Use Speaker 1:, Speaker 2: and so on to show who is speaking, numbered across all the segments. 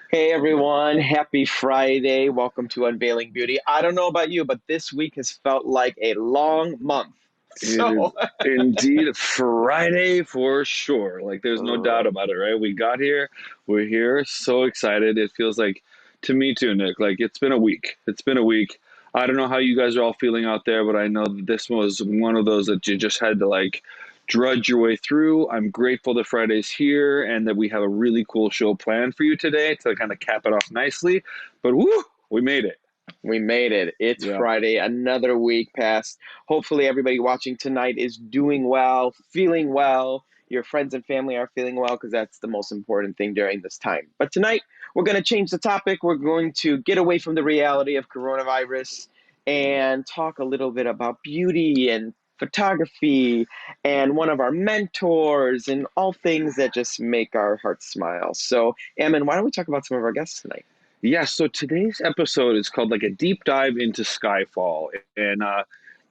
Speaker 1: Hey everyone, happy Friday. Welcome to Unveiling Beauty. I don't know about you, but this week has felt like a long month.
Speaker 2: It is indeed Friday for sure. Like there's no doubt about it, right? We got here, we're here, so excited. It feels like, to me too, Nick, like it's been a week. It's been a week. I don't know how you guys are all feeling out there, but I know that this was one of those that you just had to like drudge your way through. I'm grateful that Friday's here and that we have a really cool show planned for you today to kind of cap it off nicely. But woo, we made it.
Speaker 1: We made it. It's Friday. Another week passed. Hopefully everybody watching tonight is doing well, feeling well. Your friends and family are feeling well, because that's the most important thing during this time. But tonight we're going to change the topic. We're going to get away from the reality of coronavirus and talk a little bit about beauty and photography and one of our mentors and all things that just make our hearts smile. So, Ammon, why don't we talk about some of our guests tonight?
Speaker 2: Yeah, so today's episode is called like a deep dive into SKYFALL. And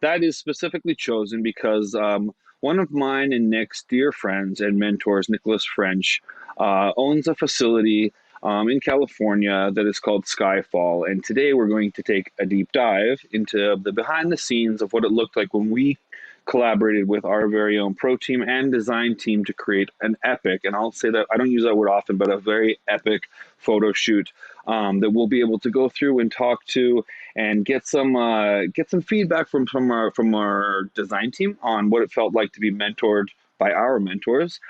Speaker 2: that is specifically chosen because one of mine and Nick's dear friends and mentors, Nicholas French, owns a facility in California that is called SKYFALL. And today we're going to take a deep dive into the behind the scenes of what it looked like when we collaborated with our very own pro team and design team to create an epic, and I'll say that I don't use that word often, but a very epic photo shoot that we'll be able to go through and talk to and get some feedback from our design team on what it felt like to be mentored by our mentors.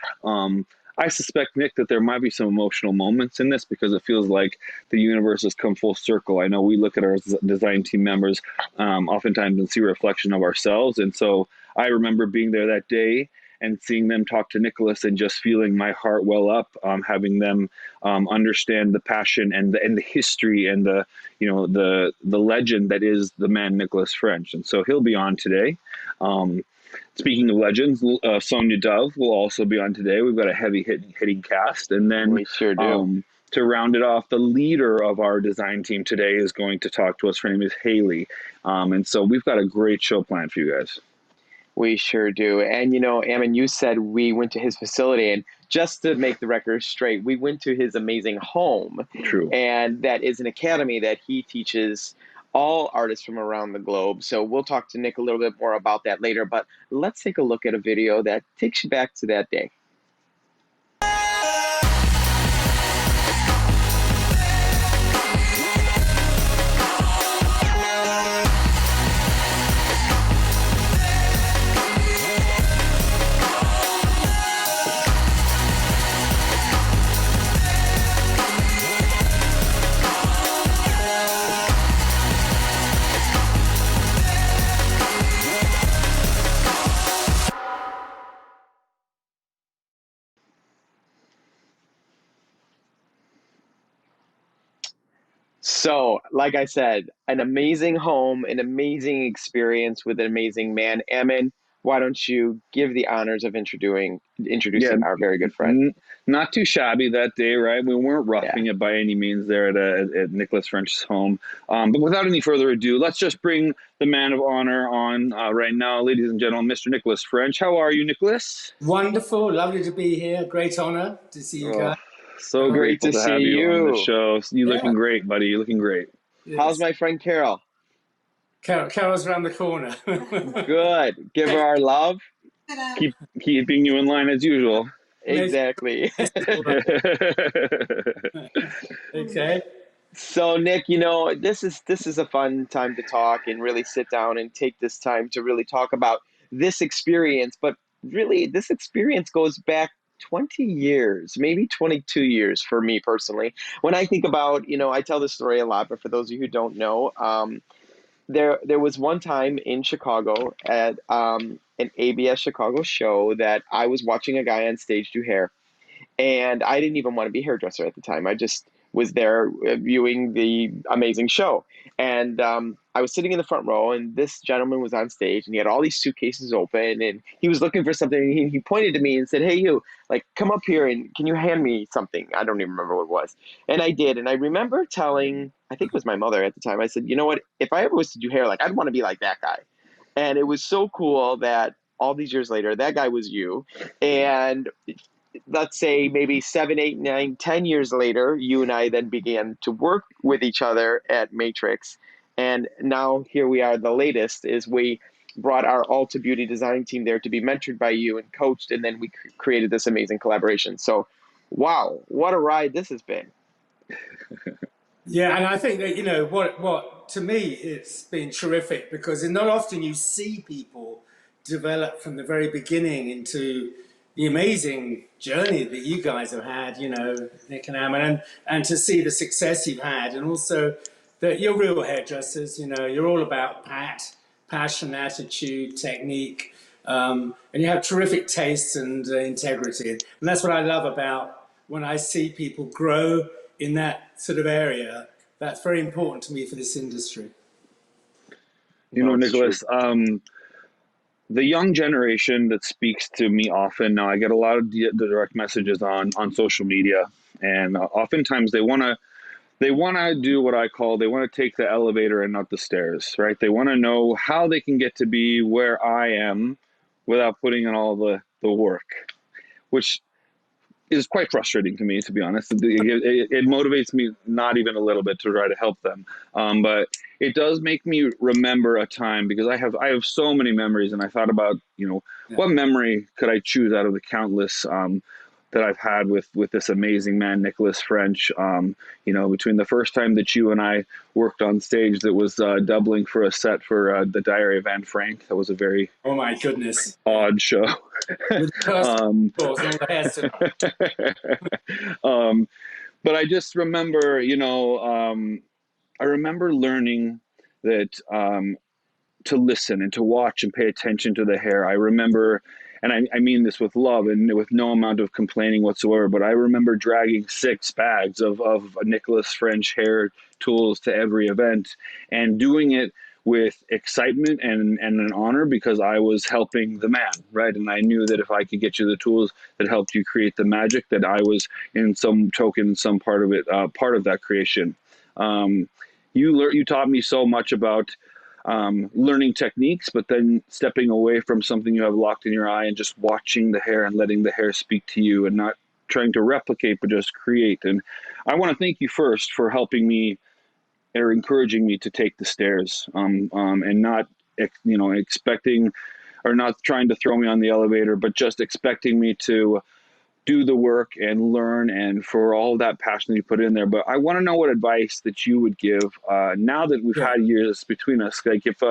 Speaker 2: I suspect, Nick, that there might be some emotional moments in this because it feels like the universe has come full circle. I know we look at our design team members oftentimes and see a reflection of ourselves. And so I remember being there that day and seeing them talk to Nicholas and just feeling my heart well up, having them understand the passion and the history and the legend that is the man Nicholas French. And so he'll be on today. Speaking of legends, Sonya Dove will also be on today. We've got a heavy hitting cast. And then
Speaker 1: we sure do.
Speaker 2: To round it off, the leader of our design team today is going to talk to us. Her name is Haley. And so we've got a great show planned for you guys.
Speaker 1: We sure do. And, you know, Ammon, you said we went to his facility, and just to make the record straight, we went to his amazing home.
Speaker 2: True.
Speaker 1: And that is an academy that he teaches all artists from around the globe. So we'll talk to Nick a little bit more about that later, but let's take a look at a video that takes you back to that day. So, like I said, an amazing home, an amazing experience with an amazing man. Ammon, why don't you give the honors of introducing our very good friend?
Speaker 2: Not too shabby that day, right? We weren't roughing it by any means there at Nicholas French's home. But without any further ado, let's just bring the man of honor on right now, ladies and gentlemen, Mr. Nicholas French. How are you, Nicholas?
Speaker 3: Wonderful, lovely to be here. Great honor to see you guys.
Speaker 2: So grateful to have you on the show. You're looking great, buddy. You're looking great.
Speaker 1: Yes. How's my friend Carol?
Speaker 3: Carol's around the corner.
Speaker 1: Good. Give her our love.
Speaker 2: Keeping you in line as usual.
Speaker 1: Exactly.
Speaker 3: Okay.
Speaker 1: So, Nick, you know, this is a fun time to talk and really sit down and take this time to really talk about this experience. But really, this experience goes back 20 years, maybe 22 years for me personally. When I think about, you know, I tell this story a lot, but for those of you who don't know, there was one time in Chicago at an ABS Chicago show that I was watching a guy on stage do hair, and I didn't even want to be a hairdresser at the time. I just was there viewing the amazing show. And I was sitting in the front row, and this gentleman was on stage, and he had all these suitcases open, and he was looking for something. And he pointed to me and said, "Hey, you, like, come up here and can you hand me something?" I don't even remember what it was. And I did. And I remember telling, I think it was my mother at the time, I said, "You know what? If I ever was to do hair, like, I'd want to be like that guy." And it was so cool that all these years later, that guy was you. And let's say maybe 7, 8, 9, 10 years later, you and I then began to work with each other at Matrix. And now here we are. The latest is we brought our Ulta Beauty design team there to be mentored by you and coached, and then we created this amazing collaboration. So, wow, what a ride this has been.
Speaker 3: Yeah, and I think that, you know, what to me, it's been terrific because not often you see people develop from the very beginning into the amazing journey that you guys have had, you know, Nick and Ammon, and to see the success you've had, and also that you're real hairdressers, you know, you're all about passion, attitude, technique, and you have terrific taste and integrity. And that's what I love about when I see people grow in that sort of area. That's very important to me for this industry.
Speaker 2: You know, Nicholas, the young generation that speaks to me often now, I get a lot of the direct messages on social media, and oftentimes they want to do what I call, they want to take the elevator and not the stairs, right? They want to know how they can get to be where I am without putting in all the work, which is quite frustrating to me, to be honest. It motivates me not even a little bit to try to help them. But it does make me remember a time, because I have so many memories, and I thought about, you know, what memory could I choose out of the countless that I've had with this amazing man, Nicholas French. You know, between the first time that you and I worked on stage, that was doubling for a set for the Diary of Anne Frank. That was a very
Speaker 3: Oh my goodness,
Speaker 2: odd show.
Speaker 3: with
Speaker 2: But I just remember, you know, I remember learning that to listen and to watch and pay attention to the hair. I remember, and I mean this with love and with no amount of complaining whatsoever, but I remember dragging 6 bags of Nicholas French hair tools to every event, and doing it with excitement and an honor, because I was helping the man, right? And I knew that if I could get you the tools that helped you create the magic, that I was in some token, some part of it, part of that creation. You taught me so much about learning techniques, but then stepping away from something you have locked in your eye and just watching the hair and letting the hair speak to you, and not trying to replicate, but just create. And I want to thank you first for helping me, or encouraging me to take the stairs, and not, you know, expecting, or not trying to throw me on the elevator, but just expecting me to do the work and learn, and for all that passion that you put in there. But I want to know what advice that you would give now that we've had years between us. Like, if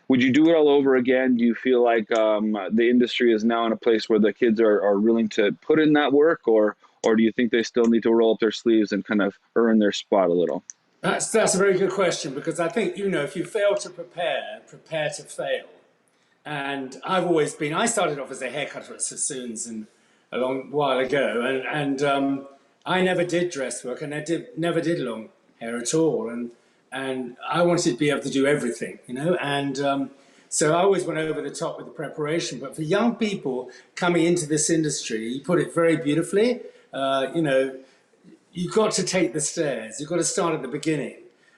Speaker 2: would you do it all over again? Do you feel like the industry is now in a place where the kids are willing to put in that work, or do you think they still need to roll up their sleeves and kind of earn their spot a little?
Speaker 3: That's a very good question, because I think, you know, if you fail to prepare to fail. And I've always been, I started off as a haircutter at Sassoon's a long while ago, and I never did dress work, and I never did long hair at all, and I wanted to be able to do everything, you know, and so I always went over the top with the preparation. But for young people coming into this industry, you put it very beautifully, you know, you've got to take the stairs. You've got to start at the beginning.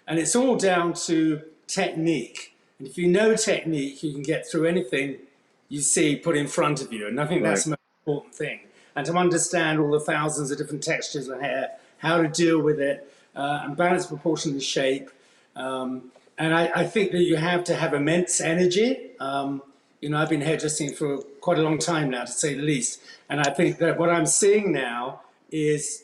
Speaker 3: And it's all down to technique. And if you know technique, you can get through anything you see put in front of you. And I think that's the most important thing. And to understand all the thousands of different textures of hair, how to deal with it, and balance, proportion, and shape. And I think that you have to have immense energy. You know, I've been hairdressing for quite a long time now, to say the least. And I think that what I'm seeing now is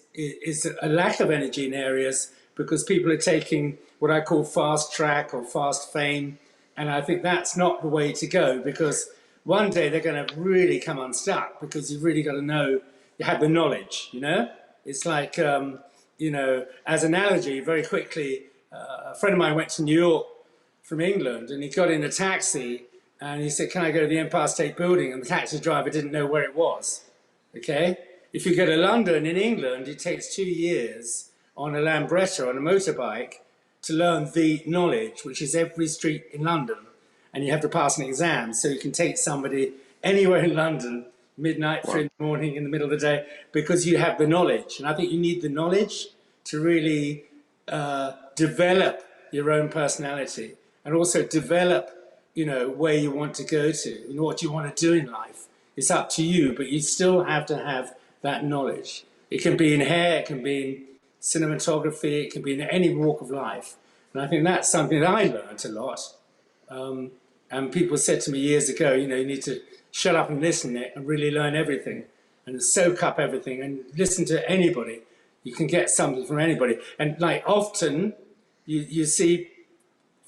Speaker 3: a lack of energy in areas, because people are taking what I call fast track or fast fame. And I think that's not the way to go, because one day they're going to really come unstuck, because you've really got to know, you have the knowledge, you know? It's like, you know, as an analogy, very quickly, a friend of mine went to New York from England, and he got in a taxi, and he said, "Can I go to the Empire State Building?" And the taxi driver didn't know where it was, okay? If you go to London in England, it takes 2 years on a Lambretta, on a motorbike, to learn the knowledge, which is every street in London. And you have to pass an exam, so you can take somebody anywhere in London, midnight, 3 in the morning, in the middle of the day, because you have the knowledge. And I think you need the knowledge to really develop your own personality and also develop, where you want to go to and what you want to do in life. It's up to you, but you still have to have that knowledge. It can be in hair, it can be in cinematography, it can be in any walk of life. And I think that's something that I learned a lot. And people said to me years ago, you need to shut up and listen and really learn everything and soak up everything and listen to anybody. You can get something from anybody. And like often you see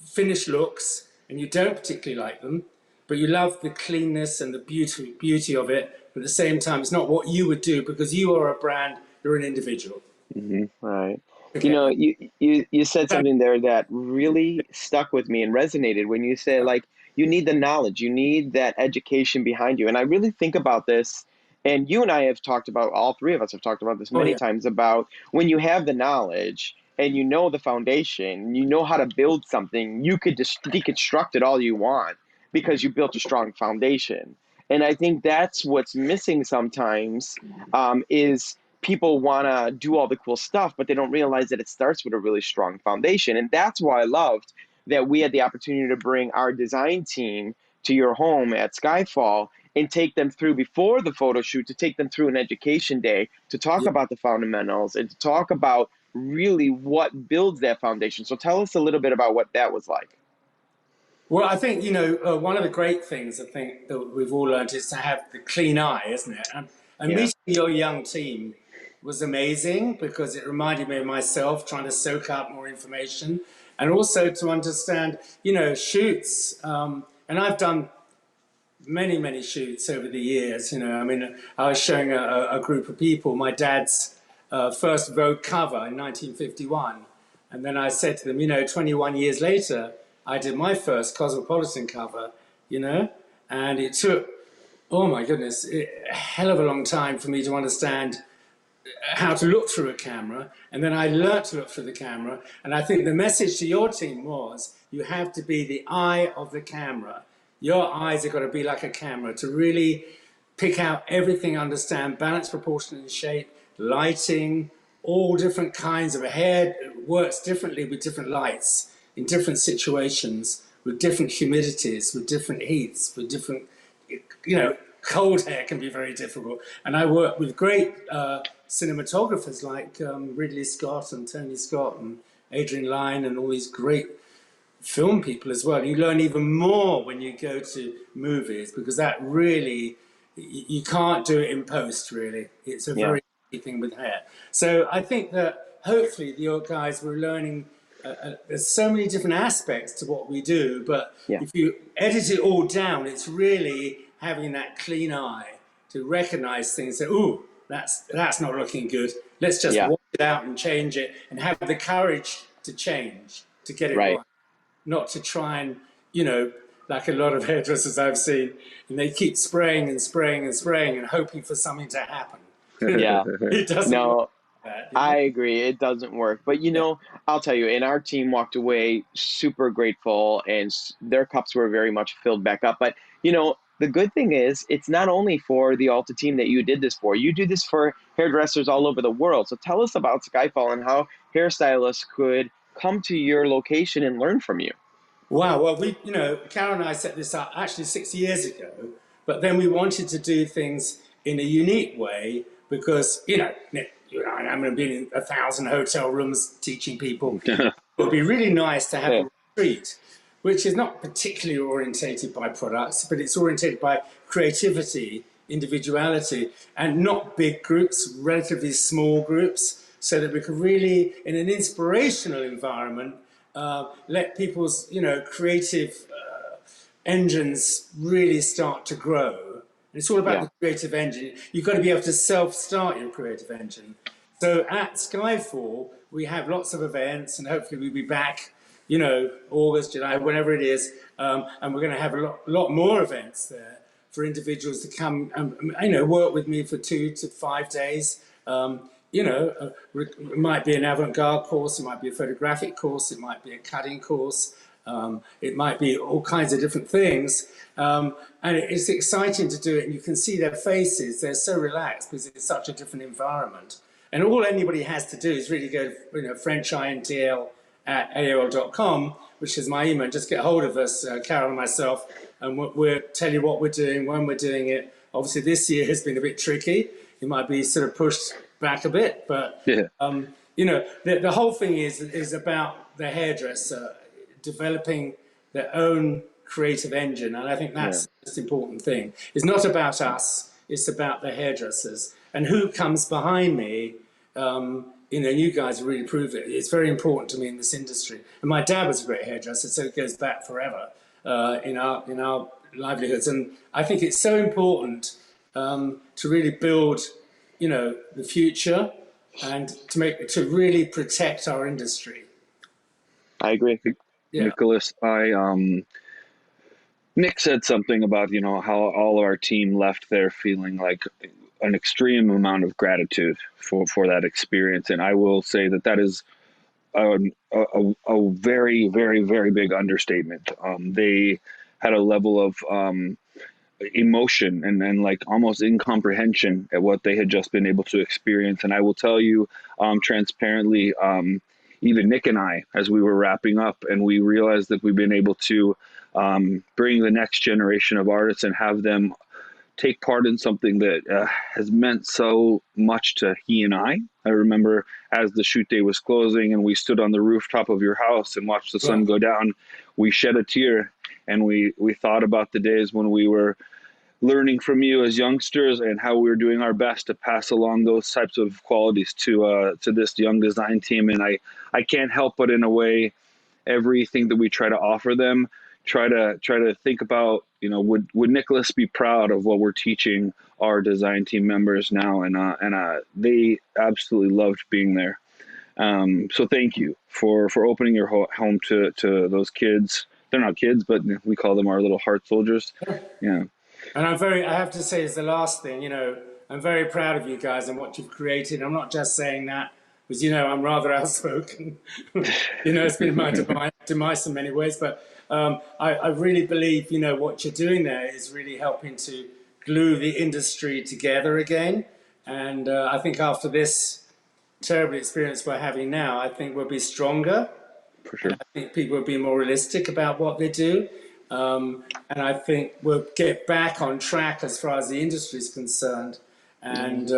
Speaker 3: finished looks and you don't particularly like them, but you love the cleanness and the beauty of it. But at the same time, it's not what you would do because you are a brand, you're an individual.
Speaker 1: Mm-hmm. Right.
Speaker 3: Okay.
Speaker 1: You said something there that really stuck with me and resonated when you said, like, you need the knowledge, you need that education behind you. And I really think about this, and you and I have talked about, all three of us have talked about this
Speaker 3: Oh,
Speaker 1: many
Speaker 3: yeah.
Speaker 1: times, about when you have the knowledge and you know the foundation, you know how to build something, you could just deconstruct it all you want because you built a strong foundation. And I think that's what's missing sometimes, is people want to do all the cool stuff, but they don't realize that it starts with a really strong foundation. And that's why I loved that we had the opportunity to bring our design team to your home at SKYFALL and take them through before the photo shoot, to take them through an education day, to talk
Speaker 3: Yeah.
Speaker 1: about the fundamentals and to talk about really what builds that foundation. So tell us a little bit about what that was like.
Speaker 3: Well, I think, one of the great things I think that we've all learned is to have the clean eye, isn't it? And
Speaker 1: Yeah.
Speaker 3: meeting your young team was amazing because it reminded me of myself trying to soak up more information and also to understand, shoots. And I've done many, many shoots over the years. I mean, I was showing a group of people my dad's first Vogue cover in 1951. And then I said to them, 21 years later, I did my first Cosmopolitan cover, and it took, oh my goodness, a hell of a long time for me to understand how to look through a camera. And then I learned to look through the camera. And I think the message to your team was, you have to be the eye of the camera. Your eyes have got to be like a camera to really pick out everything, understand balance, proportion, and shape, lighting, all different kinds of hair works differently with different lights in different situations, with different humidities, with different heats, with different, cold hair can be very difficult. And I work with great cinematographers like Ridley Scott and Tony Scott and Adrian Lyne and all these great film people as well. You learn even more when you go to movies because that really, you can't do it in post, really. It's a very easy thing with hair. So I think that hopefully your guys were learning, there's so many different aspects to what we do, but if you edit it all down, it's really having that clean eye to recognize things that, ooh, that's not looking good. Let's just wash it out and change it and have the courage to change, to get it right. Not to try and, like a lot of hairdressers I've seen, and they keep spraying and spraying and spraying and hoping for something to happen.
Speaker 1: Yeah.
Speaker 3: It doesn't work like that,
Speaker 1: I agree. It doesn't work. But, I'll tell you, and our team walked away super grateful and their cups were very much filled back up. But, the good thing is it's not only for the Ulta team that you did this for. You do this for hairdressers all over the world. So tell us about SKYFALL and how hairstylists could come to your location and learn from you.
Speaker 3: Wow. Well, Carol and I set this up actually 6 years ago, but then we wanted to do things in a unique way because, I'm going to be in 1,000 hotel rooms teaching people. It would be really nice to have a retreat, which is not particularly orientated by products, but it's orientated by creativity, individuality, and not big groups, relatively small groups, so that we could really, in an inspirational environment, let people's, creative engines really start to grow. And it's all about the creative engine. You've got to be able to self-start your creative engine. So at SKYFALL, we have lots of events, and hopefully we'll be back, August, July, whenever it is. And we're going to have a lot more events there for individuals to come and, work with me for 2 to 5 days. it might be an avant-garde course, it might be a photographic course, it might be a cutting course, it might be all kinds of different things. And it's exciting to do it, and you can see their faces, they're so relaxed because it's such a different environment. And all anybody has to do is really go to FrenchINTL@AOL.com, which is my email. Just get hold of us, Carol and myself, and we'll tell you what we're doing, when we're doing it. Obviously, this year has been a bit tricky. It might be sort of pushed back a bit, but the whole thing is about the hairdresser developing their own creative engine, and I think that's the most important thing. It's not about us; it's about the hairdressers and who comes behind me. You guys really prove it. It's very important to me in this industry. And my dad was a great hairdresser, so it goes back forever in our livelihoods. And I think it's so important to really build, the future and to really protect our industry.
Speaker 1: I agree.
Speaker 2: Yeah. Nicholas, Nick said something about, how all of our team left there feeling like an extreme amount of gratitude for that experience. And I will say that is a very, very, very big understatement. They had a level of emotion and like almost incomprehension at what they had just been able to experience. And I will tell you transparently, even Nick and I, as we were wrapping up and we realized that we've been able to bring the next generation of artists and have them take part in something that has meant so much to he and I. I remember as the shoot day was closing and we stood on the rooftop of your house and watched the sun go down, we shed a tear and we thought about the days when we were learning from you as youngsters and how we were doing our best to pass along those types of qualities to this young design team. And I can't help but in a way, everything that we try to offer them, try to think about, would Nicholas be proud of what we're teaching our design team members now? And they absolutely loved being there. So thank you for opening your home to those kids. They're not kids, but we call them our little heart soldiers. Yeah.
Speaker 3: And I have to say, as the last thing, I'm very proud of you guys and what you've created. I'm not just saying that because, I'm rather outspoken. It's been my demise in many ways, but I really believe, what you're doing there is really helping to glue the industry together again. And I think after this terrible experience we're having now, I think we'll be stronger.
Speaker 2: For sure.
Speaker 3: I think people will be more realistic about what they do. And I think we'll get back on track as far as the industry is concerned. And,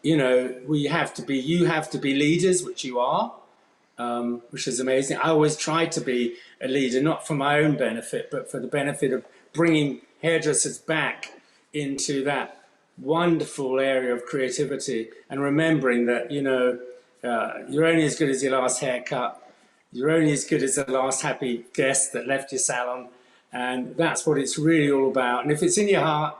Speaker 3: you have to be leaders, which you are. Which is amazing. I always tried to be a leader, not for my own benefit, but for the benefit of bringing hairdressers back into that wonderful area of creativity and remembering that, you're only as good as your last haircut. You're only as good as the last happy guest that left your salon. And that's what it's really all about. And if it's in your heart,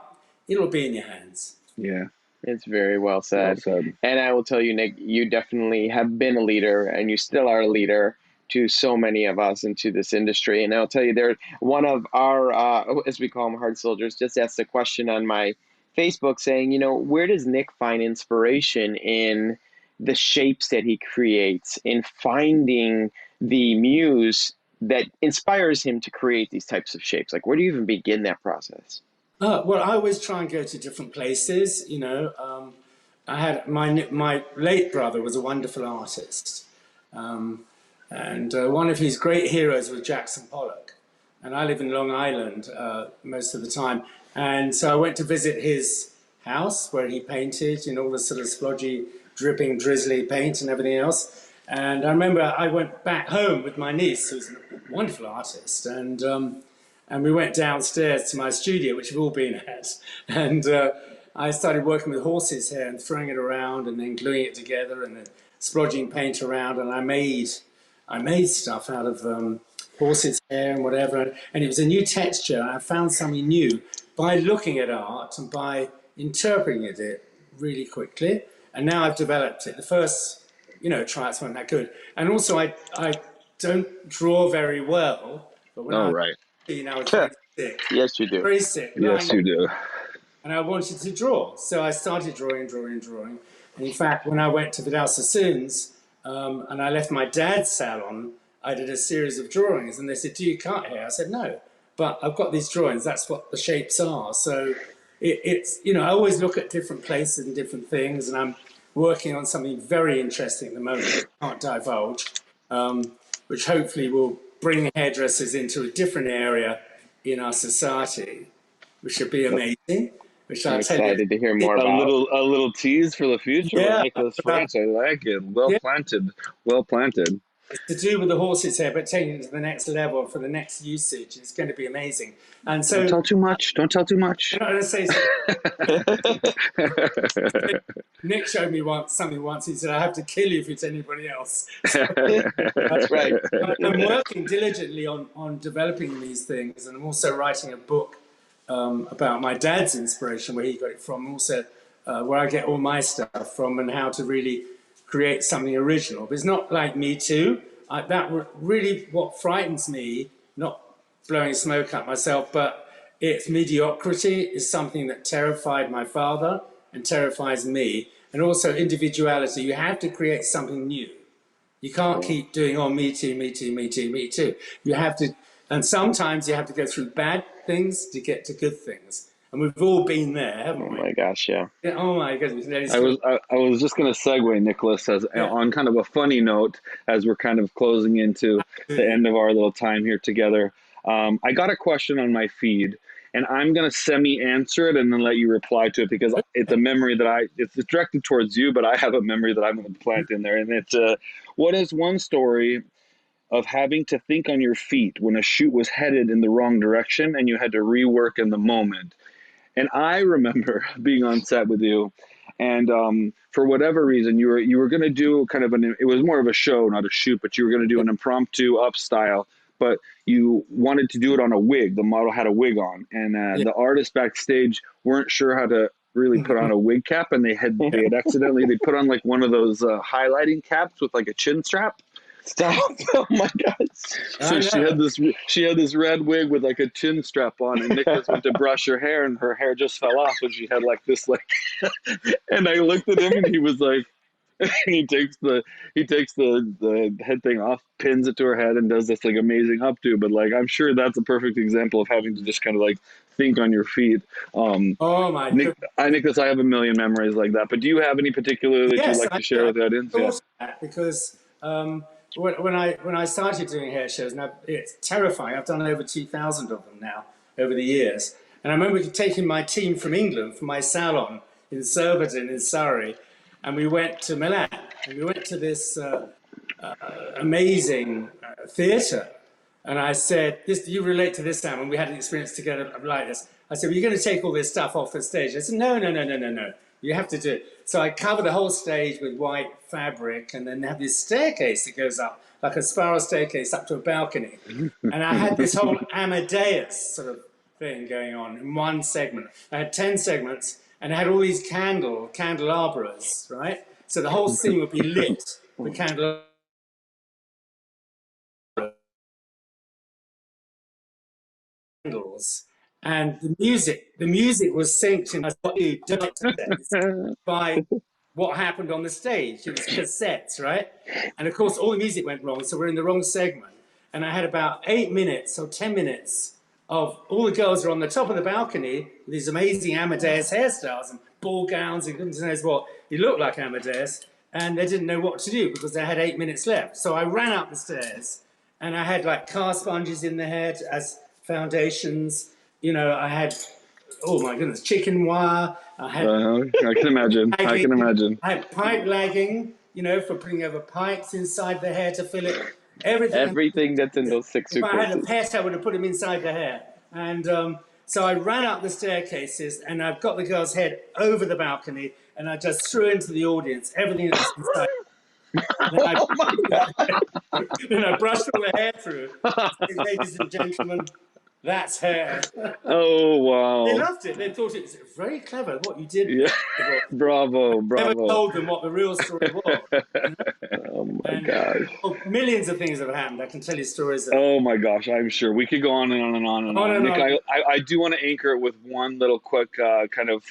Speaker 3: it'll be in your hands.
Speaker 2: Yeah.
Speaker 1: It's very well said.
Speaker 2: Well said.
Speaker 1: And I will tell you, Nick, you definitely have been a leader and you still are a leader to so many of us into this industry. And I'll tell you, there, one of our, as we call them, hard soldiers, just asked a question on my Facebook saying, where does Nick find inspiration in the shapes that he creates, in finding the muse that inspires him to create these types of shapes? Like, where do you even begin that process?
Speaker 3: Well, I always try and go to different places. I had my late brother was a wonderful artist, and one of his great heroes was Jackson Pollock. And I live in Long Island most of the time, and so I went to visit his house where he painted, all the sort of splodgy, dripping, drizzly paint and everything else. And I remember I went back home with my niece, who's a wonderful artist, and we went downstairs to my studio, which we've all been at. And I started working with horse's hair and throwing it around and then gluing it together and then splodging paint around. And I made stuff out of horse's hair and whatever. And it was a new texture. And I found something new by looking at art and by interpreting it really quickly. And now I've developed it. The first, tries weren't that good. And also I don't draw very well. But when
Speaker 2: right.
Speaker 3: I was very sick.
Speaker 1: Yes, you do.
Speaker 3: Very sick.
Speaker 2: Yes, you do.
Speaker 3: and I wanted to draw. So I started drawing. And in fact, when I went to Vidal Sassoon's and I left my dad's salon, I did a series of drawings, and they said, "Do you cut hair?" I said, "No, but I've got these drawings. That's what the shapes are." So it's, you know, I always look at different places and different things, and I'm working on something very interesting at the moment, which I can't divulge, which hopefully will bring hairdressers into a different area in our society, which should be amazing. Which
Speaker 1: I'm
Speaker 3: I'll tell you.
Speaker 1: excited to hear more
Speaker 2: A
Speaker 1: about.
Speaker 2: little tease for the future with
Speaker 3: Yeah,
Speaker 2: Nicholas French. I like it. Well
Speaker 3: yeah.
Speaker 2: planted. Well planted.
Speaker 3: It's to do with the horse's hair, but taking it to the next level for the next usage. It's going to be amazing. And so,
Speaker 2: Don't tell too much. Don't tell too much.
Speaker 3: I'm not going to say something. Nick showed me something once. He said, "I have to kill you if it's anybody else." So,
Speaker 1: That's right.
Speaker 3: I'm working diligently on developing these things, and I'm also writing a book about my dad's inspiration, where he got it from, also where I get all my stuff from, and how to really create something original. But it's not like Me Too. Really what frightens me, not blowing smoke up myself, but it's mediocrity is something that terrified my father and terrifies me, and also individuality. You have to create something new. You can't keep doing, "Oh, me too, me too, me too, me too." You have to, and sometimes you have to go through bad things to get to good things. And we've all been there, haven't we?
Speaker 1: Oh my gosh, yeah.
Speaker 3: Oh my goodness.
Speaker 2: I was just going to segue, Nicholas, on kind of a funny note as we're kind of closing into the end of our little time here together. I got a question on my feed, and I'm going to semi-answer it and then let you reply to it, because it's a memory that it's directed towards you, but I have a memory that I'm going to plant in there. And it's, what is one story of having to think on your feet when a shoot was headed in the wrong direction and you had to rework in the moment? And I remember being on set with you, and for whatever reason, you were going to do kind of it was more of a show, not a shoot, but you were going to do an impromptu up style, but you wanted to do it on a wig. The model had a wig on, and the artists backstage weren't sure how to really put on a wig cap, and they had accidentally, they put on like one of those highlighting caps with like a chin strap.
Speaker 1: Stop! Oh my God!
Speaker 2: So she had this red wig with like a chin strap on, and Nicholas went to brush her hair, and her hair just fell off, and she had like this like. And I looked at him, and he was like, and he takes the head thing off, pins it to her head, and does this like amazing updo. But like, I'm sure that's a perfect example of having to just kind of like think on your feet.
Speaker 3: Oh my goodness.
Speaker 2: Nicholas, I have a million memories like that. But do you have any particular that you'd like to share with the audience?
Speaker 3: Yeah. Because when I started doing hair shows, now it's terrifying. I've done over 2,000 of them now over the years. And I remember taking my team from England, from my salon in Surbiton in Surrey, and we went to Milan. And we went to this amazing theatre. And I said, you relate to this, Sam, and we had an experience together like this. I said, "Well, you're going to take all this stuff off the stage." I said, no. You have to do it. So I cover the whole stage with white fabric, and then have this staircase that goes up, like a spiral staircase up to a balcony. And I had this whole Amadeus sort of thing going on in one segment. I had 10 segments, and I had all these candelabras, right? So the whole scene would be lit with candelabras. And the music was synced in by what happened on the stage. It was cassettes, right? And of course, all the music went wrong, so we're in the wrong segment. And I had about 8 minutes or 10 minutes of all the girls are on the top of the balcony with these amazing Amadeus hairstyles and ball gowns and goodness knows what. He looked like Amadeus, and they didn't know what to do because they had 8 minutes left. So I ran up the stairs, and I had like car sponges in the hair as foundations. You know, I had, oh my goodness, chicken wire. I
Speaker 2: can imagine. I can imagine.
Speaker 3: I had pipe lagging, you know, for putting over pipes inside the hair to fill it.
Speaker 1: Everything that's in those 6 suitcases.
Speaker 3: If I had a pet, I would have put him inside the hair. And so I ran up the staircases, and I've got the girl's head over the balcony, and I just threw into the audience everything that was inside. Then I brushed all the hair through. Ladies and gentlemen, That's hair.
Speaker 2: Oh,
Speaker 3: They
Speaker 2: wow.
Speaker 3: loved it. They thought it was very clever what you did.
Speaker 2: Yeah. Bravo,
Speaker 3: Never
Speaker 2: bravo.
Speaker 3: told them what the real story was.
Speaker 2: Oh my
Speaker 3: And
Speaker 2: gosh.
Speaker 3: millions of things have happened. I can tell you stories of
Speaker 2: Oh my gosh, I'm sure we could go on and on and on and
Speaker 3: on
Speaker 2: on.
Speaker 3: and
Speaker 2: Nick,
Speaker 3: on.
Speaker 2: I do want to anchor it with one little quick kind of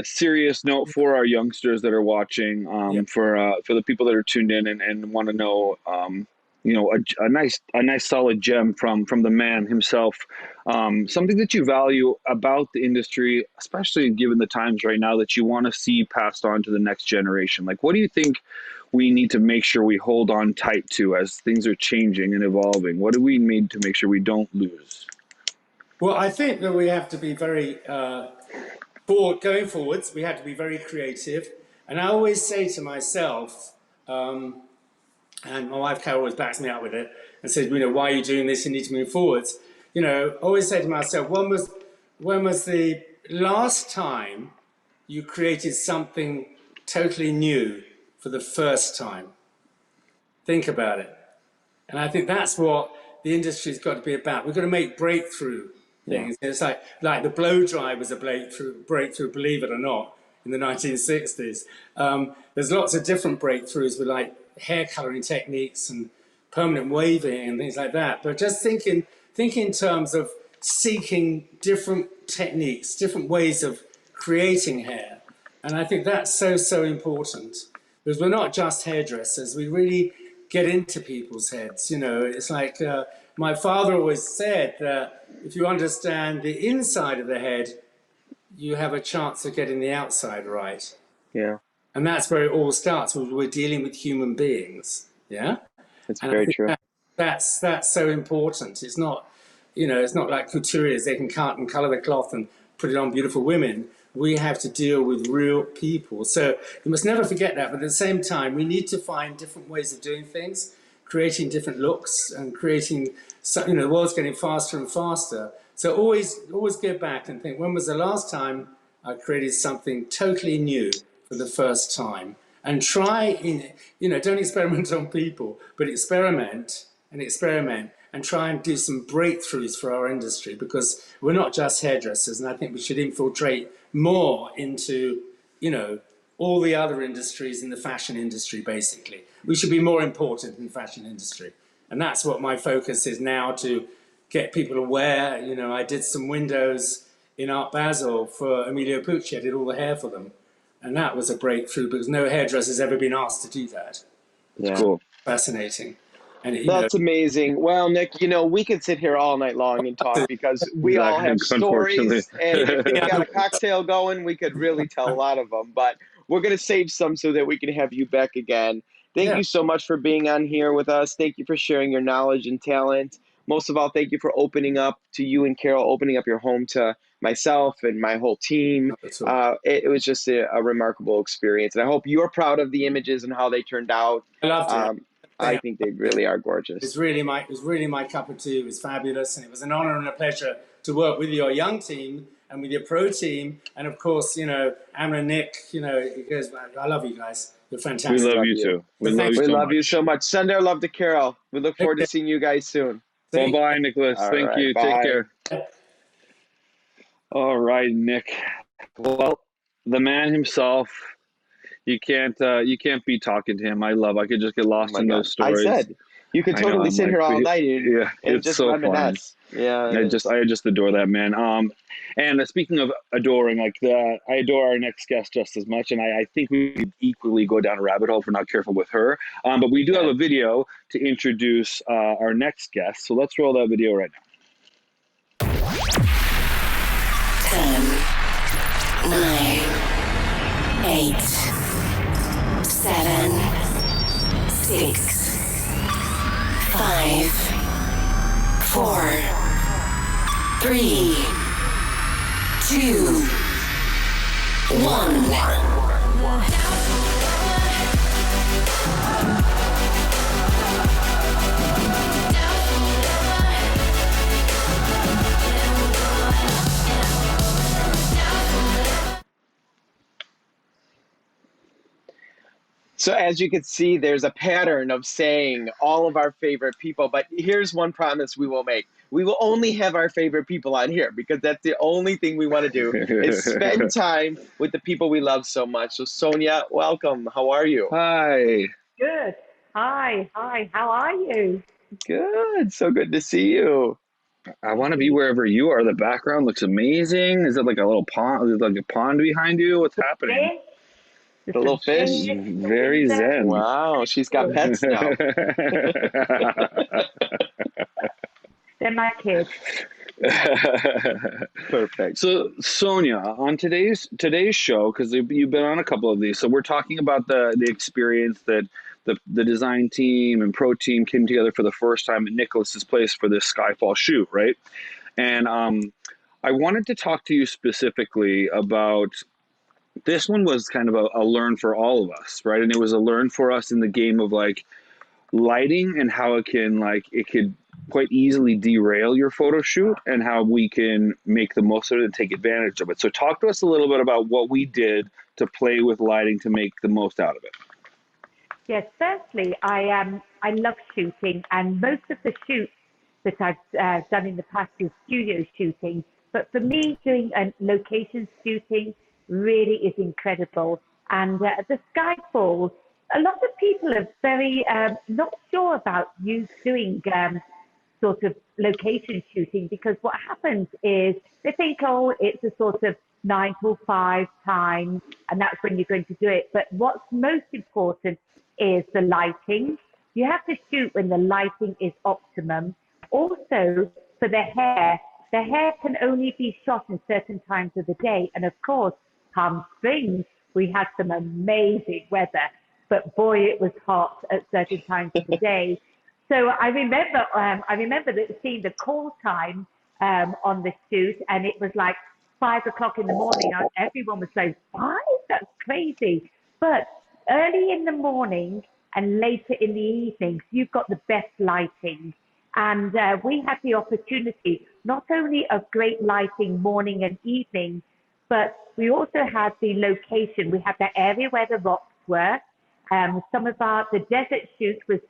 Speaker 2: serious note for our youngsters that are watching,
Speaker 3: Yeah.
Speaker 2: for the people that are tuned in and want to know, a nice solid gem from the man himself, something that you value about the industry, especially given the times right now, that you want to see passed on to the next generation. Like, what do you think we need to make sure we hold on tight to as things are changing and evolving? What do we need to make sure we don't lose?
Speaker 3: Well, I think that we have to be very going forwards. We have to be very creative. And I always say to myself, and my wife Carol always backs me up with it and says, why are you doing this? You need to move forwards. I always say to myself, when was the last time you created something totally new for the first time? Think about it. And I think that's what the industry's got to be about. We've got to make breakthrough things. Yeah. It's like the blow dry was a breakthrough, believe it or not, in the 1960s. There's lots of different breakthroughs with like hair coloring techniques and permanent waving and things like that. But just think in terms of seeking different techniques, different ways of creating hair. And I think that's so important, because we're not just hairdressers. We really get into people's heads. It's like my father always said that if you understand the inside of the head, you have a chance of getting the outside right.
Speaker 1: Yeah.
Speaker 3: And that's where it all starts. We're dealing with human beings. Yeah.
Speaker 1: It's
Speaker 3: and
Speaker 1: very true.
Speaker 3: That's so important. It's not, it's not like couturiers. They can cut and color the cloth and put it on beautiful women. We have to deal with real people. So you must never forget that. But at the same time, we need to find different ways of doing things, creating different looks and creating, the world's getting faster and faster. So always go back and think, when was the last time I created something totally new for the first time? And try, don't experiment on people, but experiment and try and do some breakthroughs for our industry, because we're not just hairdressers. And I think we should infiltrate more into, all the other industries in the fashion industry, basically. We should be more important in the fashion industry. And that's what my focus is now, to get people aware. I did some windows in Art Basel for Emilio Pucci. I did all the hair for them. And that was a breakthrough, because no hairdresser's ever been asked to do that.
Speaker 1: Yeah.
Speaker 2: Cool.
Speaker 3: Fascinating. And
Speaker 1: that's amazing. Well, Nick, we could sit here all night long and talk, because we all have stories, and if we got a cocktail going, we could really tell a lot of them. But we're going to save some so that we can have you back again. Thank you so much for being on here with us. Thank you for sharing your knowledge and talent. Most of all, thank you for opening up to you and Carol, opening up your home to myself and my whole team. It was just a remarkable experience. And I hope you're proud of the images and how they turned out.
Speaker 3: I loved it.
Speaker 1: I think they really are gorgeous.
Speaker 3: It was really my cup of tea. It was fabulous. And it was an honor and a pleasure to work with your young team and with your pro team. And of course, Ammon and Nick, I love you guys. You're fantastic.
Speaker 2: We love you too. We love you so much.
Speaker 1: Send our love to Carol. We look forward to seeing you guys soon.
Speaker 2: Bye-bye, Nicholas. Thank you.
Speaker 1: Bye.
Speaker 2: Take care. All right, Nick. Well, the man himself, you can't be talking to him. I could just get lost in those stories.
Speaker 1: I said, you could totally sit here all night and just
Speaker 2: so
Speaker 1: reminisce.
Speaker 2: Fun.
Speaker 1: Yeah.
Speaker 2: I just adore that man. And speaking of adoring, I adore our next guest just as much, and I think we could equally go down a rabbit hole if we're not careful with her. But we do have a video to introduce our next guest, so let's roll that video right now.
Speaker 4: 10, 9, 8, 7, 6, 5, 4, 3, 2, 1.
Speaker 1: So as you can see, there's a pattern of saying all of our favorite people, but here's one promise we will make. We will only have our favorite people on here because that's the only thing we want to do is spend time with the people we love so much. So Sonya, welcome. How are you?
Speaker 2: Hi.
Speaker 5: Good. Hi. How are you?
Speaker 1: Good. So good to see you.
Speaker 2: I want to be wherever you are. The background looks amazing. Is it like a little pond? Is it like a pond behind you? What's happening?
Speaker 5: Fish. There's
Speaker 1: The little
Speaker 5: some
Speaker 1: fish.
Speaker 5: fish.
Speaker 2: Very zen.
Speaker 1: Wow, she's got pets now.
Speaker 5: They're my kids.
Speaker 1: Perfect.
Speaker 2: So Sonia, on today's show, because you've been on a couple of these, so we're talking about the experience that the design team and pro team came together for the first time at Nicholas's place for this SKYFALL shoot, right? And I wanted to talk to you specifically about this one was kind of a learn for all of us, right? And it was a learn for us in the game of like lighting and how it could quite easily derail your photo shoot and how we can make the most of it and take advantage of it. So talk to us a little bit about what we did to play with lighting to make the most out of it.
Speaker 5: Yes. Firstly, I love shooting, and most of the shoots that I've done in the past is studio shooting. But for me, doing location shooting really is incredible. And the Skyfall, a lot of people are very not sure about you doing sort of location shooting because what happens is they think, oh, it's a sort of 9 to 5 time, and that's when you're going to do it. But what's most important is the lighting. You have to shoot when the lighting is optimum. Also, for the hair can only be shot in certain times of the day. And of course, Palm Springs, we had some amazing weather, but boy, it was hot at certain times of the day. So I remember seeing the call time on the shoot, and it was like 5 o'clock in the morning. Everyone was saying, 5? That's crazy. But early in the morning and later in the evenings, you've got the best lighting. And we had the opportunity not only of great lighting morning and evening, but we also had the location. We had the area where the rocks were. Some of the desert shoot was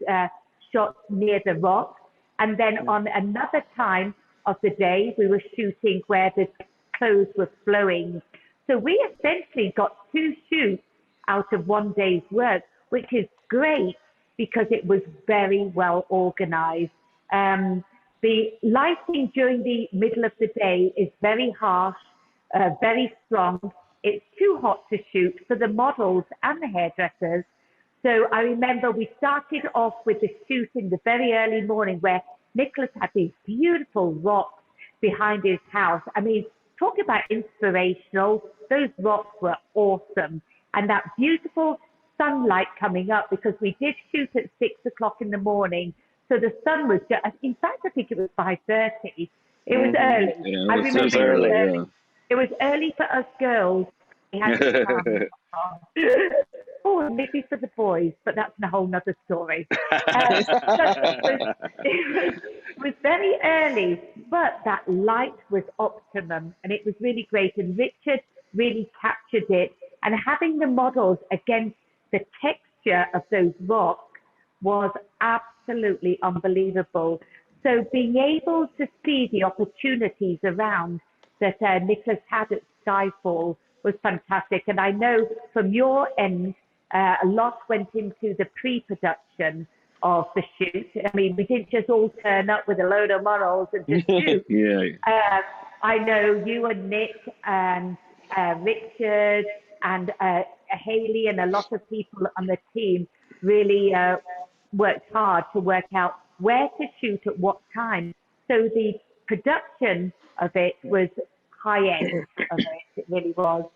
Speaker 5: shot near the rocks. And then on another time of the day, we were shooting where the clothes were flowing. So we essentially got 2 shoots out of one day's work, which is great because it was very well organized. The lighting during the middle of the day is very harsh, very strong. It's too hot to shoot for the models and the hairdressers. So I remember we started off with the shoot in the very early morning where Nicholas had these beautiful rocks behind his house. I mean, talk about inspirational. Those rocks were awesome. And that beautiful sunlight coming up because we did shoot at 6 o'clock in the morning. So the sun was just, in fact, I think it was 5:30. It was early.
Speaker 2: Yeah,
Speaker 5: I remember
Speaker 2: it was early. Yeah.
Speaker 5: It was early for us girls. We had to come. Oh, maybe for the boys, but that's a whole nother story. It was very early, but that light was optimum and it was really great. And Richard really captured it. And having the models against the texture of those rocks was absolutely unbelievable. So being able to see the opportunities around that Nicholas had at SKYFALL was fantastic. And I know from your end, a lot went into the pre-production of the shoot. I mean, we didn't just all turn up with a load of models and just shoot.
Speaker 2: Yeah.
Speaker 5: I know you and Nick and Richard and Haley and a lot of people on the team really worked hard to work out where to shoot at what time. So the production of it was high end of it. It really was.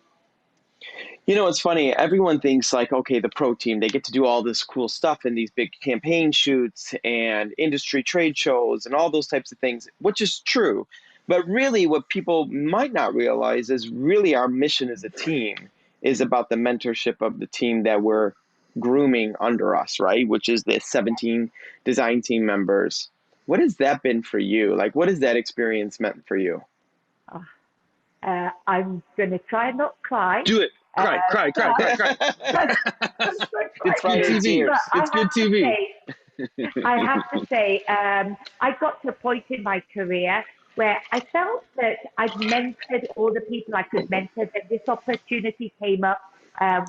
Speaker 1: You know, it's funny. Everyone thinks like, okay, the pro team, they get to do all this cool stuff in these big campaign shoots and industry trade shows and all those types of things, which is true. But really what people might not realize is really our mission as a team is about the mentorship of the team that we're grooming under us, right? Which is the 17 design team members. What has that been for you? Like, what has that experience meant for you?
Speaker 5: I'm going to try and not cry.
Speaker 2: Do it. Cry.
Speaker 5: But,
Speaker 2: It's good
Speaker 1: Friday
Speaker 2: TV.
Speaker 1: tears.
Speaker 2: It's good TV.
Speaker 5: I have to say, I got to a point in my career where I felt that I'd mentored all the people I could mentor, that this opportunity came up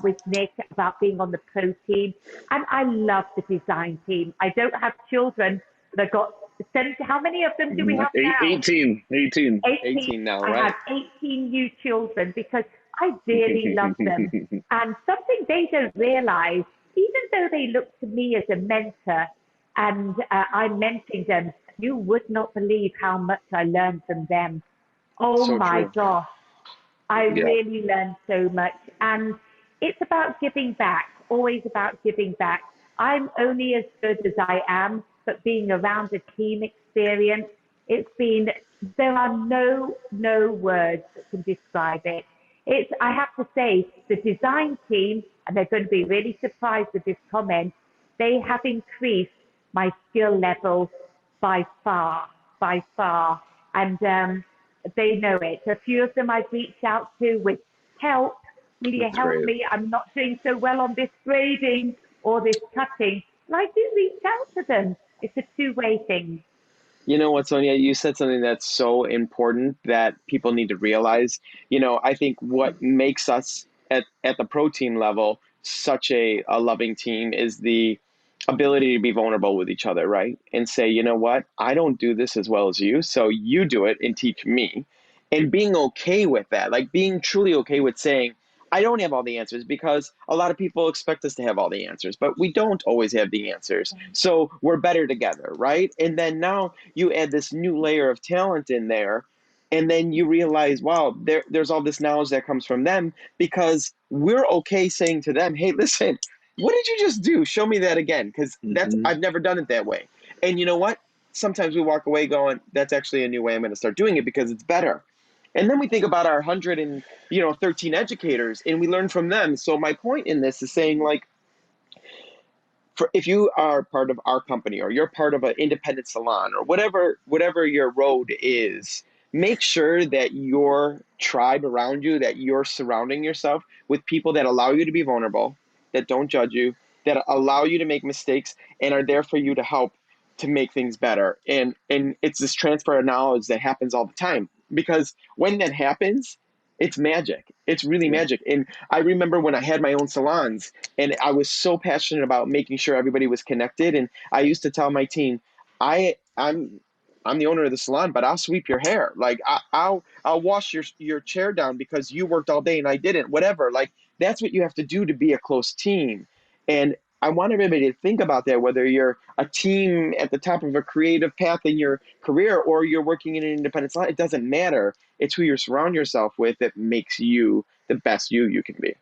Speaker 5: with Nick about being on the pro team. And I love the design team. I don't have children, but I've got 70. How many of them do we have now?
Speaker 2: 18.
Speaker 1: 18 now,
Speaker 5: I
Speaker 1: right?
Speaker 5: have 18 new children because I dearly love them. And something they don't realize, even though they look to me as a mentor and I'm mentoring them, you would not believe how much I learned from them. Oh
Speaker 1: So
Speaker 5: my
Speaker 1: true.
Speaker 5: gosh. I really learned so much. And it's about giving back, always about giving back. I'm only as good as I am, but being around a team experience, there are no words that can describe it. I have to say, the design team, and they're going to be really surprised with this comment, they have increased my skill level by far. And they know it. A few of them I've reached out to with help. Will you help me? I'm not doing so well on this braiding or this cutting. And I do reach out to them. It's a two-way thing.
Speaker 1: You know what, Sonia, you said something that's so important that people need to realize. I think what makes us at the pro team level such a loving team is the ability to be vulnerable with each other, right? And say, you know what, I don't do this as well as you, so you do it and teach me. And being okay with that, like being truly okay with saying, I don't have all the answers, because a lot of people expect us to have all the answers, but we don't always have the answers. So we're better together, right? And then now you add this new layer of talent in there, and then you realize, wow, there's all this knowledge that comes from them, because we're okay saying to them, hey, listen, what did you just do? Show me that again, because I've never done it that way. And you know what? Sometimes we walk away going, that's actually a new way I'm going to start doing it because it's better. And then we think about our 113 educators, and we learn from them. So my point in this is saying, like, if you are part of our company, or you're part of an independent salon, or whatever your road is, make sure that your tribe around you, that you're surrounding yourself with people that allow you to be vulnerable, that don't judge you, that allow you to make mistakes, and are there for you to help to make things better. And it's this transfer of knowledge that happens all the time, because when that happens, it's magic. It's really magic. And I remember when I had my own salons, and I was so passionate about making sure everybody was connected. And I used to tell my team, I'm the owner of the salon, but I'll sweep your hair. Like I'll wash your chair down because you worked all day and I didn't. Whatever. Like that's what you have to do to be a close team. And I want everybody to think about that, whether you're a team at the top of a creative path in your career or you're working in an independent salon. It doesn't matter. It's who you surround yourself with that makes you the best you can be.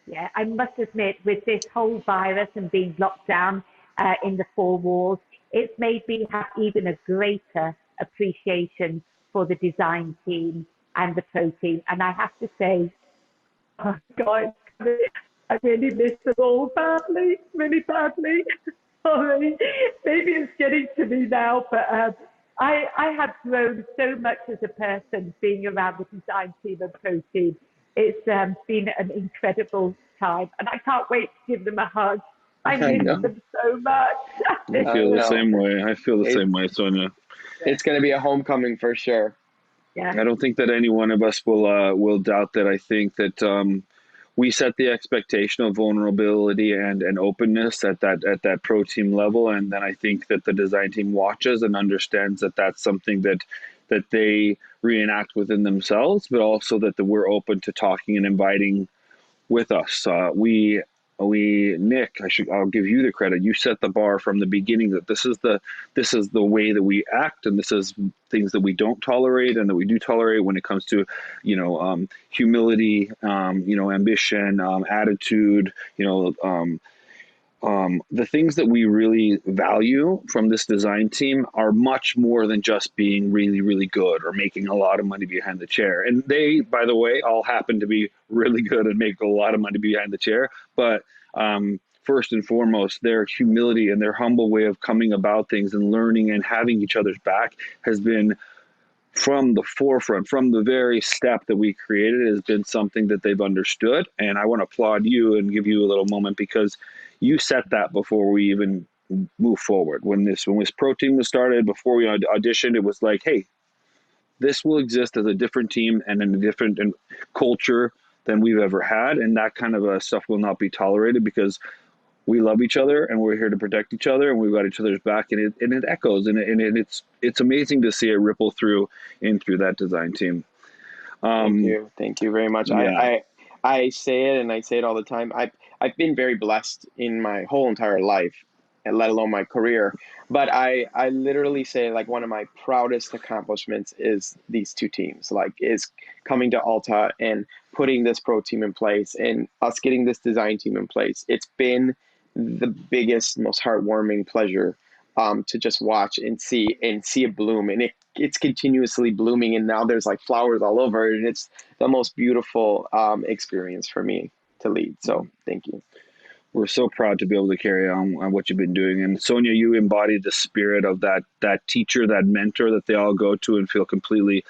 Speaker 5: Yeah, I must admit, with this whole virus and being locked down in the four walls, it's made me have even a greater appreciation for the design team and the pro team. And I have to say, oh God, I really miss them all badly, really badly. Sorry, maybe it's getting to me now, but I have grown so much as a person being around the design team and pro team. It's been an incredible time, and I can't wait to give them a hug. I miss them so much.
Speaker 2: I feel the same way. I feel the same way, Sonia.
Speaker 1: It's going to be a homecoming for sure.
Speaker 5: Yeah.
Speaker 2: I don't think that any one of us will doubt that. I think that we set the expectation of vulnerability and openness at that pro team level, and then I think that the design team watches and understands that that's something that they reenact within themselves, but also that we're open to talking and inviting with us. Nick, I'll give you the credit. You set the bar from the beginning that this is the way that we act, and this is things that we don't tolerate and that we do tolerate when it comes to, humility, ambition, attitude, the things that we really value from this design team are much more than just being really, really good or making a lot of money behind the chair. And they, by the way, all happen to be really good and make a lot of money behind the chair. But first and foremost, their humility and their humble way of coming about things and learning and having each other's back has been from the forefront, from the very step that we created, has been something that they've understood. And I want to applaud you and give you a little moment, because you set that before we even move forward. When this pro team was started, before we auditioned, it was like, hey, this will exist as a different team and in a different culture than we've ever had. And that kind of stuff will not be tolerated, because we love each other and we're here to protect each other, and we've got each other's back, and it echoes, and it's amazing to see it ripple through that design team.
Speaker 1: Thank you very much.
Speaker 2: Yeah.
Speaker 1: I say it, and I say it all the time. I've been very blessed in my whole entire life, and let alone my career. But I literally say, like, one of my proudest accomplishments is these two teams, like, is coming to Ulta and putting this pro team in place, and us getting this design team in place. It's been the biggest, most heartwarming pleasure to just watch and see it bloom, and it's continuously blooming, and now there's like flowers all over it, and it's the most beautiful experience for me to lead. So thank you.
Speaker 2: We're so proud to be able to carry on what you've been doing. And Sonya, you embodied the spirit of that teacher, that mentor that they all go to and feel completely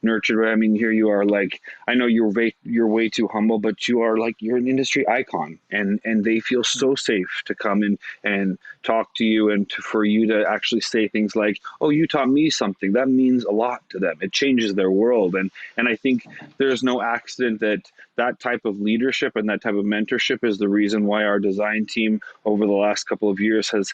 Speaker 2: nurtured. I mean, here you are, like, I know you're way too humble, but you're an industry icon, and they feel so safe to come in and talk to you, and for you to actually say things like, oh, you taught me something. That means a lot to them. It changes their world. And I think there's no accident that type of leadership and that type of mentorship is the reason why our design team over the last couple of years has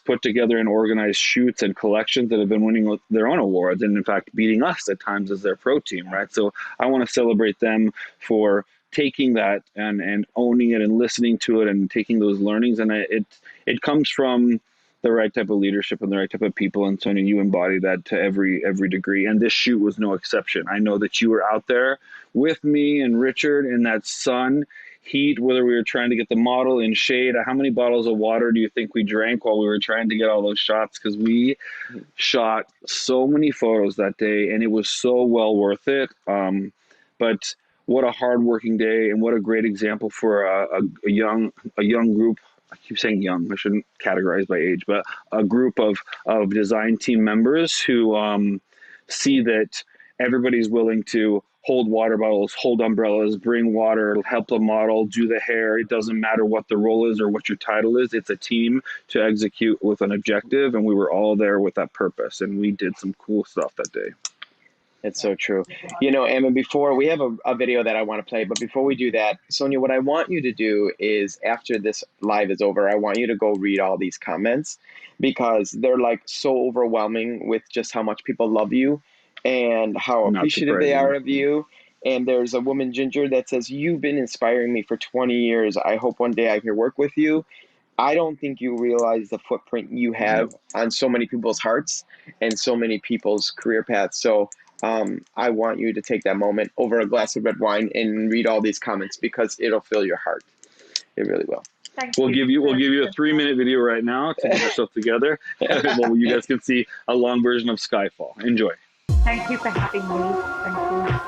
Speaker 2: put together and organized shoots and collections that have been winning their own awards, and in fact beating us at times as their pro team, right? So I want to celebrate them for taking that and owning it and listening to it and taking those learnings. And it comes from the right type of leadership and the right type of people. And Sonya, you embody that to every degree. And this shoot was no exception. I know that you were out there with me and Richard in that sun, heat, whether we were trying to get the model in shade. How many bottles of water do you think we drank while we were trying to get all those shots? Because we shot so many photos that day, and it was so well worth it. But what a hardworking day, and what a great example for a young group. I keep saying young, I shouldn't categorize by age, but a group of design team members who see that everybody's willing to hold water bottles, hold umbrellas, bring water, help the model, do the hair. It doesn't matter what the role is or what your title is. It's a team to execute with an objective, and we were all there with that purpose, and we did some cool stuff that day.
Speaker 1: It's so true. You know, Ammon, before we have a video that I want to play, but before we do that, Sonya, what I want you to do is, after this live is over, I want you to go read all these comments, because they're like so overwhelming with just how much people love you and how appreciative they are of you. And there's a woman, Ginger, that says, you've been inspiring me for 20 years. I hope one day I can work with you. I don't think you realize the footprint you have on so many people's hearts and so many people's career paths. So I want you to take that moment over a glass of red wine and read all these comments, because it'll fill your heart. It really will.
Speaker 2: We'll give you a 3-minute video right now to get yourself together. Well, you guys can see a long version of Skyfall. Enjoy.
Speaker 5: Thank you for having me. Thank you.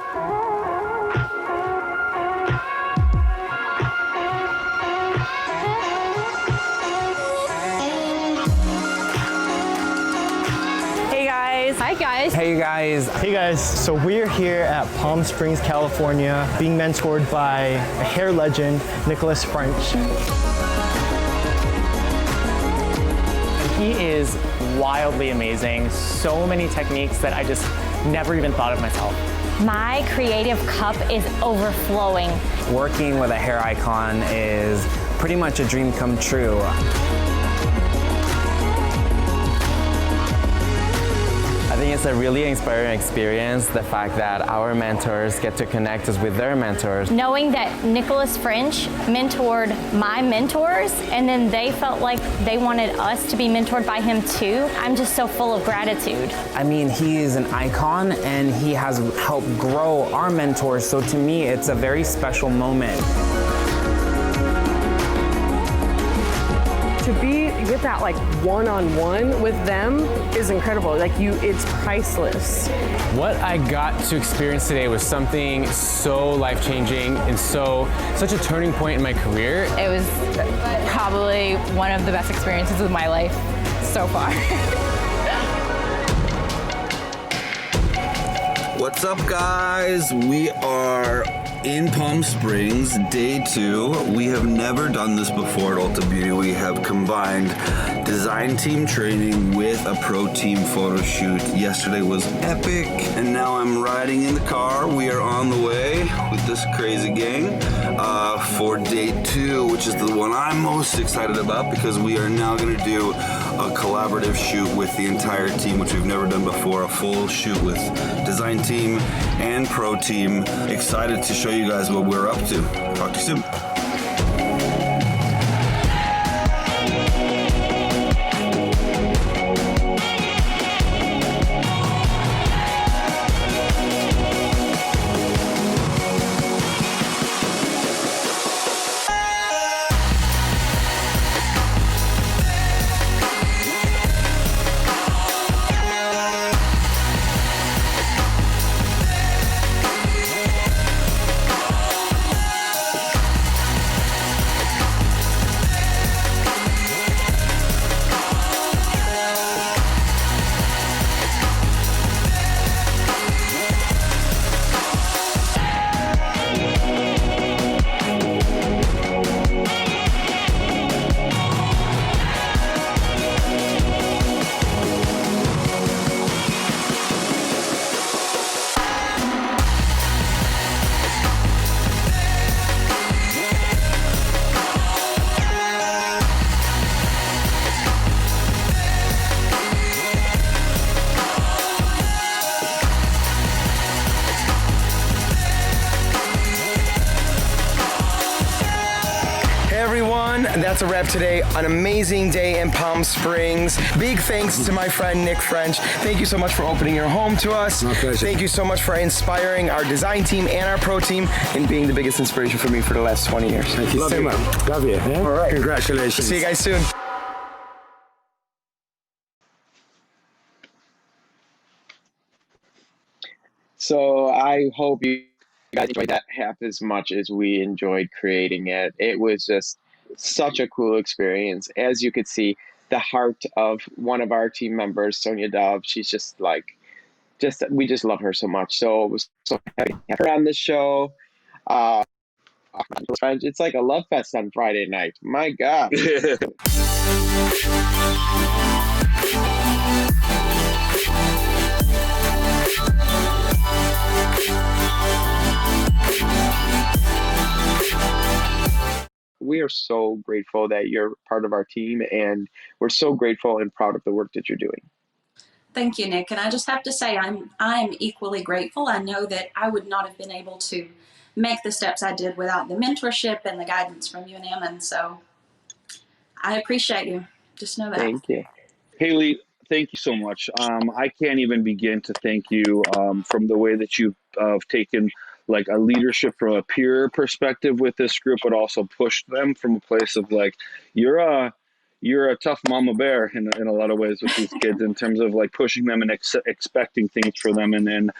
Speaker 6: Hi guys.
Speaker 7: Hey guys.
Speaker 8: Hey guys. So we're here at Palm Springs, California, being mentored by a hair legend, Nicholas French.
Speaker 7: He is wildly amazing. So many techniques that I just never even thought of myself.
Speaker 6: My creative cup is overflowing.
Speaker 9: Working with a hair icon is pretty much a dream come true. I think it's a really inspiring experience, the fact that our mentors get to connect us with their mentors.
Speaker 6: Knowing that Nicholas French mentored my mentors, and then they felt like they wanted us to be mentored by him too, I'm just so full of gratitude.
Speaker 9: I mean, he is an icon and he has helped grow our mentors, so to me it's a very special moment.
Speaker 10: To get that like one-on-one with them is incredible. Like it's priceless.
Speaker 11: What I got to experience today was something so life-changing and such a turning point in my career.
Speaker 12: It was probably one of the best experiences of my life so far.
Speaker 13: What's up, guys? We are in Palm Springs, day 2. We have never done this before at Ulta Beauty. We have combined design team training with a pro team photo shoot. Yesterday was epic, and now I'm riding in the car. We are on the way with this crazy gang for day 2, which is the one I'm most excited about because we are now going to do a collaborative shoot with the entire team, which we've never done before, a full shoot with design team and pro team. Excited to show you guys what we're up to. Talk to you soon.
Speaker 14: That's a wrap today. An amazing day in Palm Springs. Big thanks to my friend Nick French. Thank you so much for opening your home to us.
Speaker 15: My pleasure.
Speaker 14: Thank you so much for inspiring our design team and our pro team and being the biggest inspiration for me for the last 20 years.
Speaker 15: Thank you so much. Love you. Yeah?
Speaker 14: All right.
Speaker 15: Congratulations.
Speaker 14: See you guys soon.
Speaker 1: So I hope you guys enjoyed that half as much as we enjoyed creating it. It was just such a cool experience. As you could see, the heart of one of our team members, Sonya Dove, she's just like, we just love her so much. So it was so happy to have her on the show. It's like a love fest on Friday night. My God. We are so grateful that you're part of our team, and we're so grateful and proud of the work that you're doing.
Speaker 16: Thank you, Nick. And I just have to say, I'm equally grateful. I know that I would not have been able to make the steps I did without the mentorship and the guidance from you and Ammon. So I appreciate you. Just know that.
Speaker 1: Thank you.
Speaker 2: Haley, thank you so much. I can't even begin to thank you from the way that you've taken like a leadership from a peer perspective with this group, but also pushed them from a place of like, you're a tough mama bear in a lot of ways with these kids in terms of like pushing them and expecting things for them. And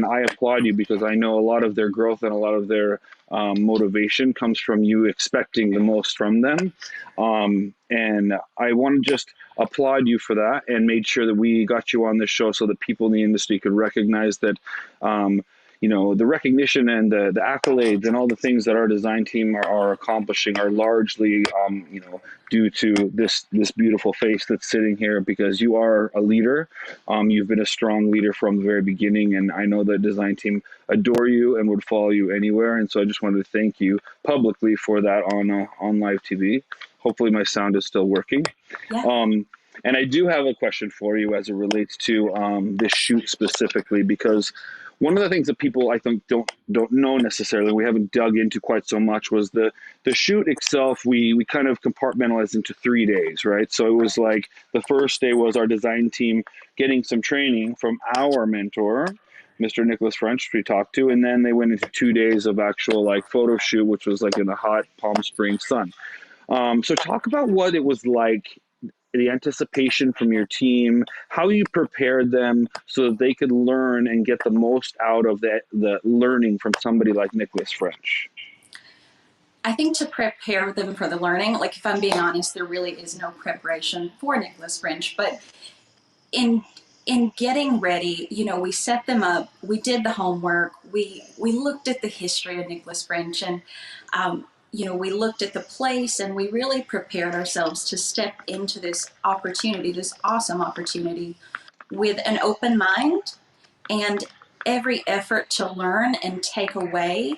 Speaker 2: I applaud you because I know a lot of their growth and a lot of their motivation comes from you expecting the most from them. And I want to just applaud you for that and made sure that we got you on this show so that people in the industry could recognize that, you know, the recognition and the accolades and all the things that our design team are accomplishing are largely, you know, due to this beautiful face that's sitting here because you are a leader. You've been a strong leader from the very beginning, and I know the design team adore you and would follow you anywhere. And so I just wanted to thank you publicly for that on live TV. Hopefully my sound is still working.
Speaker 16: Yeah.
Speaker 2: And I do have a question for you as it relates to this shoot specifically, because one of the things that people I think don't know necessarily, we haven't dug into quite so much, was the shoot itself. We kind of compartmentalized into 3 days, right? So it was like the first day was our design team getting some training from our mentor, Mr. Nicholas French, we talked to, and then they went into 2 days of actual like photo shoot, which was like in the hot Palm Springs sun. So talk about what it was like, the anticipation from your team, how you prepared them so that they could learn and get the most out of the learning from somebody like Nicholas French.
Speaker 16: I think to prepare them for the learning, like if I'm being honest, there really is no preparation for Nicholas French, but in in getting ready, you know, we set them up, we did the homework, we looked at the history of Nicholas French, and you know, we looked at the place, and we really prepared ourselves to step into this opportunity, this awesome opportunity, with an open mind and every effort to learn and take away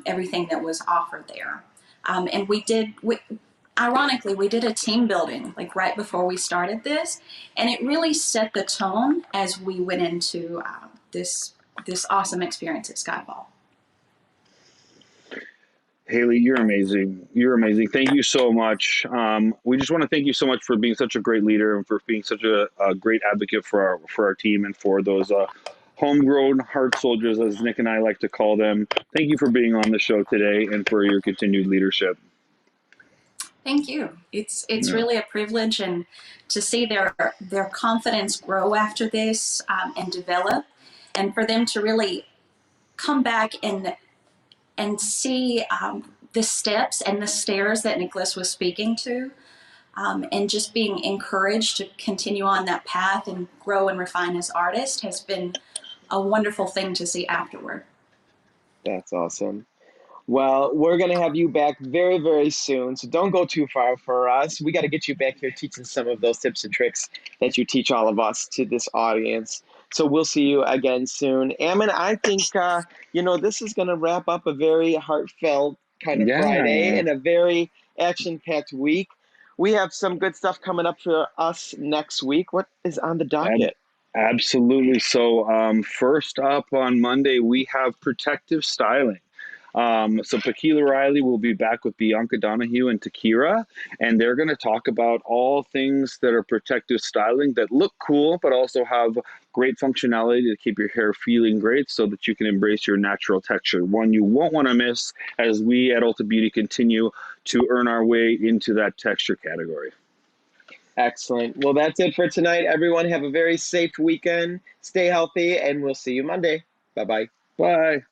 Speaker 16: everything that was offered there. And ironically, we did a team building like right before we started this, and it really set the tone as we went into this awesome experience at SKYFALL.
Speaker 2: Haley, you're amazing. You're amazing. Thank you so much. We just want to thank you so much for being such a great leader and for being such a great advocate for our team and for those homegrown heart soldiers, as Nick and I like to call them. Thank you for being on the show today and for your continued leadership.
Speaker 16: Thank you. It's really a privilege, and to see their confidence grow after this and develop, and for them to really come back and see the steps and the stairs that Nicholas was speaking to, and just being encouraged to continue on that path and grow and refine as artists has been a wonderful thing to see afterward.
Speaker 1: That's awesome. Well, we're going to have you back very, very soon, so don't go too far for us. We got to get you back here teaching some of those tips and tricks that you teach all of us to this audience. So we'll see you again soon. Ammon, I think, you know, this is going to wrap up a very heartfelt kind of Friday and a very action-packed week. We have some good stuff coming up for us next week. What is on the docket?
Speaker 2: Absolutely. So first up on Monday, we have protective styling. So Paquila Riley will be back with Bianca Donahue and Takira, and they're going to talk about all things that are protective styling that look cool, but also have great functionality to keep your hair feeling great so that you can embrace your natural texture. One you won't want to miss as we at Ulta Beauty continue to earn our way into that texture category.
Speaker 1: Excellent. Well, that's it for tonight. Everyone have a very safe weekend. Stay healthy, and we'll see you Monday. Bye-bye.
Speaker 2: Bye.